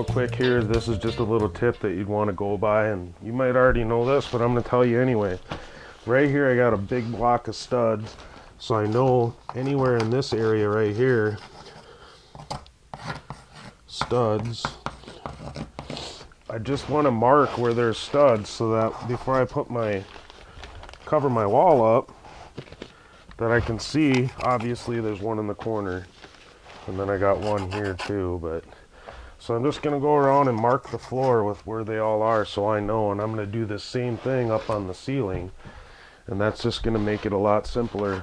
real quick here. This is just a little tip that you'd want to go by, and you might already know this, but I'm going to tell you anyway. Right here I got a big block of studs, so I know anywhere in this area right here, studs, I just want to mark where there's studs so that before I cover my wall up, that I can see. Obviously there's one in the corner, and then I got one here too, but so I'm just going to go around and mark the floor with where they all are so I know, and I'm going to do the same thing up on the ceiling, and that's just going to make it a lot simpler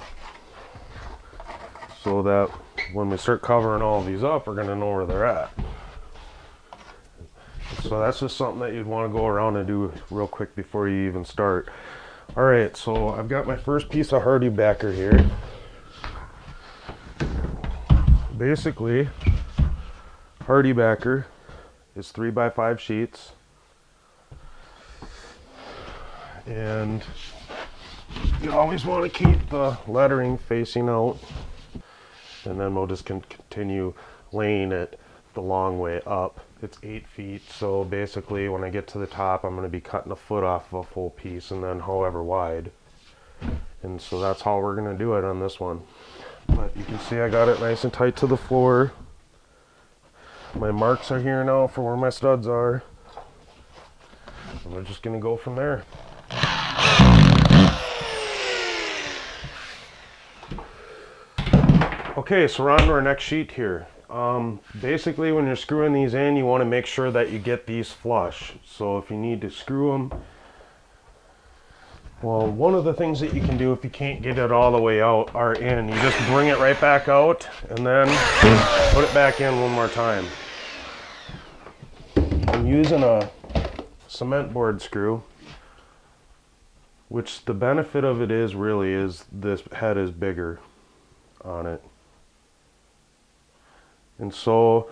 so that when we start covering all these up, we're going to know where they're at. So that's just something that you'd want to go around and do real quick before you even start. Alright, so I've got my first piece of hardi backer here. Basically, hardi backer is 3x5 sheets, and you always want to keep the lettering facing out, and then we'll just continue laying it the long way up. It's 8 feet, so basically when I get to the top I'm going to be cutting a foot off of a full piece, and then however wide, and so that's how we're going to do it on this one. But you can see I got it nice and tight to the floor. My marks are here now for where my studs are, and we're just going to go from there. Okay, so we're on to our next sheet here. Basically when you're screwing these in, you want to make sure that you get these flush. So if you need to screw them, well, one of the things that you can do if you can't get it all the way out or in, you just bring it right back out and then put it back in one more time. I'm using a cement board screw, which the benefit of it is really is this head is bigger on it. And so,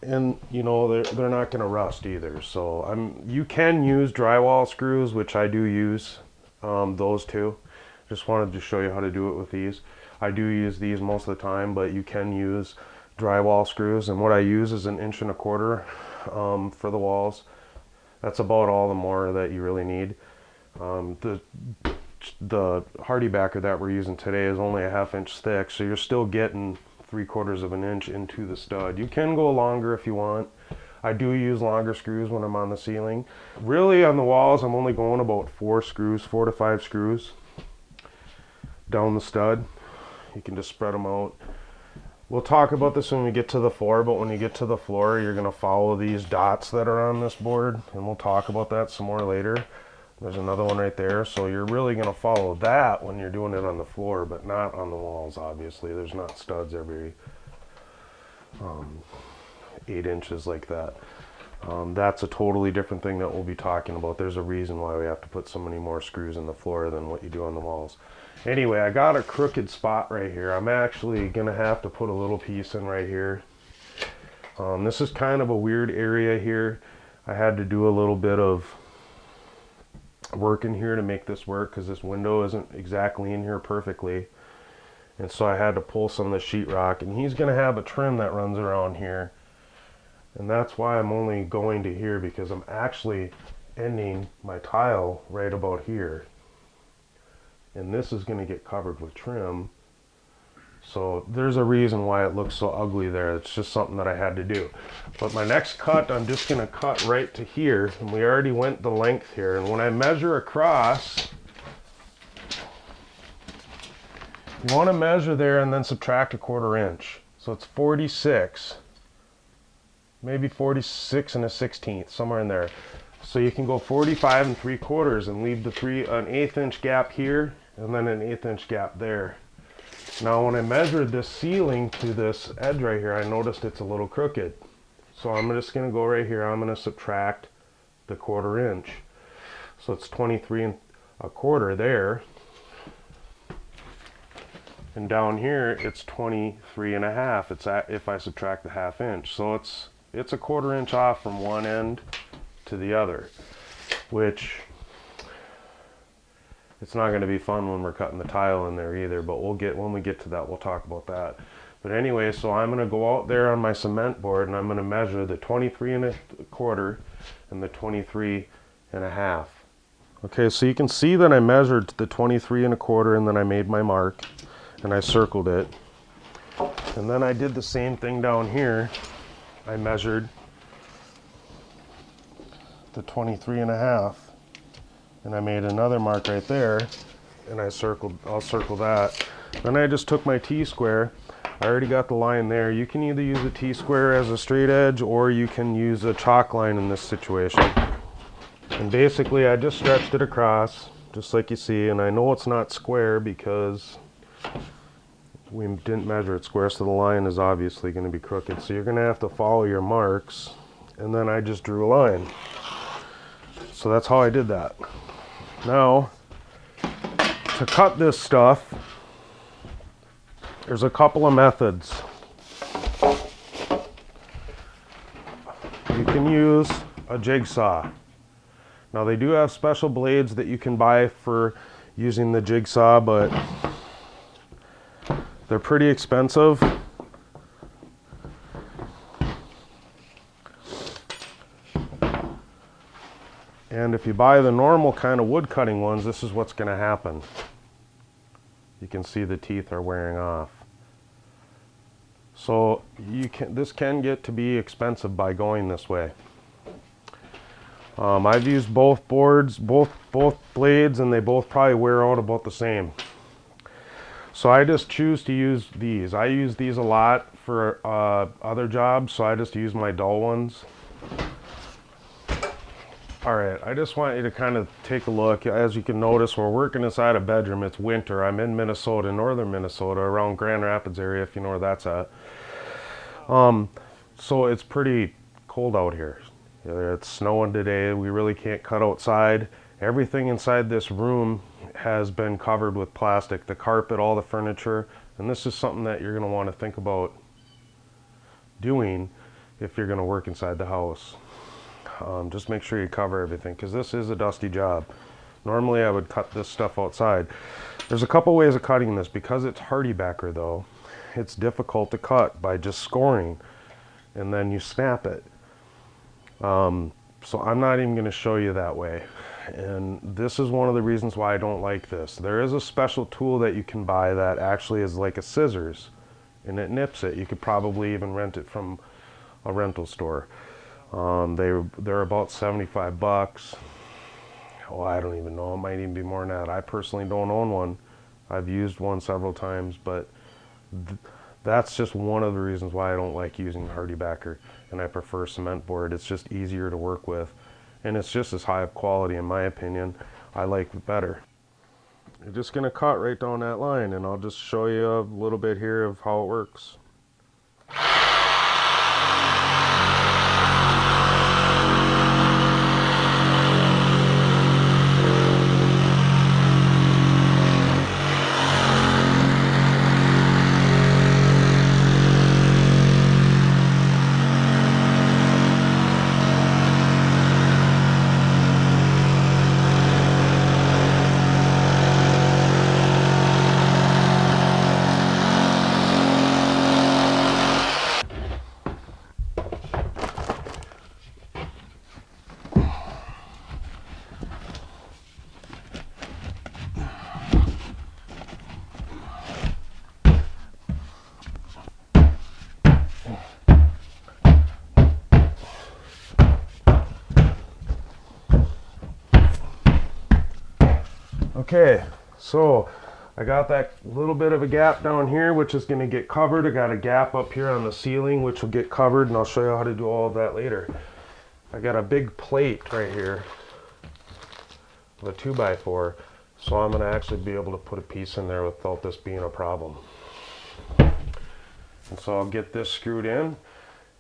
and you know, they're not going to rust either. So you can use drywall screws, which I do use, those two. Just wanted to show you how to do it with these. I do use these most of the time, but you can use drywall screws, and what I use is 1.25 inches for the walls. That's about all the more that you really need. The hardi backer that we're using today is only a 1/2 inch thick, so you're still getting 3/4 inch into the stud. You can go longer if you want. I do use longer screws when I'm on the ceiling. Really on the walls I'm only going about 4 to 5 screws down the stud. You can just spread them out. We'll talk about this when we get to the floor, but when you get to the floor you're going to follow these dots that are on this board, and we'll talk about that some more later. There's another one right there, so you're really going to follow that when you're doing it on the floor, but not on the walls, obviously. There's not studs every 8 inches like that. That's a totally different thing that we'll be talking about. There's a reason why we have to put so many more screws in the floor than what you do on the walls. Anyway, I got a crooked spot right here. I'm actually going to have to put a little piece in right here. This is kind of a weird area here. I had to do a little bit of work in here to make this work because this window isn't exactly in here perfectly, and so I had to pull some of the sheetrock, and he's going to have a trim that runs around here, and that's why I'm only going to here, because I'm actually ending my tile right about here, and this is going to get covered with trim. So there's a reason why it looks so ugly there. It's just something that I had to do. But my next cut, I'm just going to cut right to here, and we already went the length here. And when I measure across, you want to measure there and then subtract 1/4 inch. So it's 46, maybe 46 1/16, somewhere in there. So you can go 45 3/4 and leave an 1/8 inch gap here, and then an 1/8 inch gap there. Now when I measured this ceiling to this edge right here, I noticed it's a little crooked. So I'm just going to go right here, I'm going to subtract the 1/4 inch. So it's 23 1/4 there. And down here it's 23 1/2. It's if I subtract the 1/2 inch. So it's 1/4 inch off from one end to the other, which it's not going to be fun when we're cutting the tile in there either, but when we get to that, we'll talk about that. But anyway, so I'm going to go out there on my cement board and I'm going to measure the 23 1/4 and the 23 1/2. Okay, so you can see that I measured the 23 1/4 and then I made my mark and I circled it. And then I did the same thing down here. I measured the 23 1/2 and I made another mark right there and I'll circle that. Then I just took my T-square. I already got the line there. You can either use a T-square as a straight edge or you can use a chalk line in this situation. And basically I just stretched it across just like you see, and I know it's not square because we didn't measure it square, so the line is obviously going to be crooked. So you're going to have to follow your marks, and then I just drew a line. So that's how I did that. Now, to cut this stuff, there's a couple of methods. You can use a jigsaw. Now they do have special blades that you can buy for using the jigsaw, but they're pretty expensive. And if you buy the normal kind of wood cutting ones, this is what's going to happen. You can see the teeth are wearing off. So this can get to be expensive by going this way. I've used both boards, both blades, and they both probably wear out about the same. So I just choose to use these. I use these a lot for other jobs, so I just use my dull ones. Alright, I just want you to kind of take a look. As you can notice, we're working inside a bedroom. It's winter. I'm in Minnesota, northern Minnesota, around Grand Rapids area, if you know where that's at. So it's pretty cold out here. It's snowing today. We really can't cut outside. Everything inside this room has been covered with plastic. The carpet, all the furniture, and this is something that you're going to want to think about doing if you're going to work inside the house. Just make sure you cover everything, because this is a dusty job. Normally I would cut this stuff outside. There's a couple ways of cutting this. Because it's hardy backer though, it's difficult to cut by just scoring and then you snap it. So I'm not even going to show you that way, and this is one of the reasons why I don't like this. There is a special tool that you can buy that actually is like a scissors and it nips it. You could probably even rent it from a rental store. They're about 75 bucks. Oh, I don't even know, it might even be more than that. I personally don't own one. I've used one several times, but that's just one of the reasons why I don't like using hardy backer, and I prefer cement board. It's just easier to work with, and it's just as high of quality in my opinion. I like it better. You're just going to cut right down that line, and I'll just show you a little bit here of how it works. Okay, so I got that little bit of a gap down here, which is going to get covered. I got a gap up here on the ceiling, which will get covered, and I'll show you how to do all of that later. I got a big plate right here of a 2x4, so I'm going to actually be able to put a piece in there without this being a problem. And so I'll get this screwed in,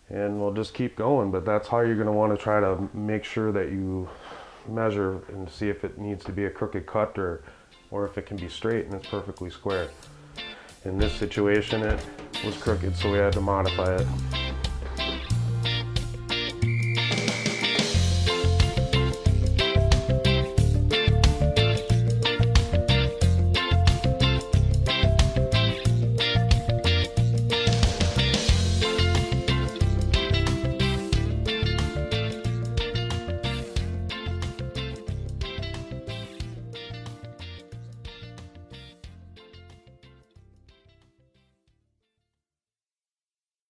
and we'll just keep going, but that's how you're going to want to try to make sure that you measure and see if it needs to be a crooked cut or if it can be straight and it's perfectly square. In this situation it was crooked, so we had to modify it.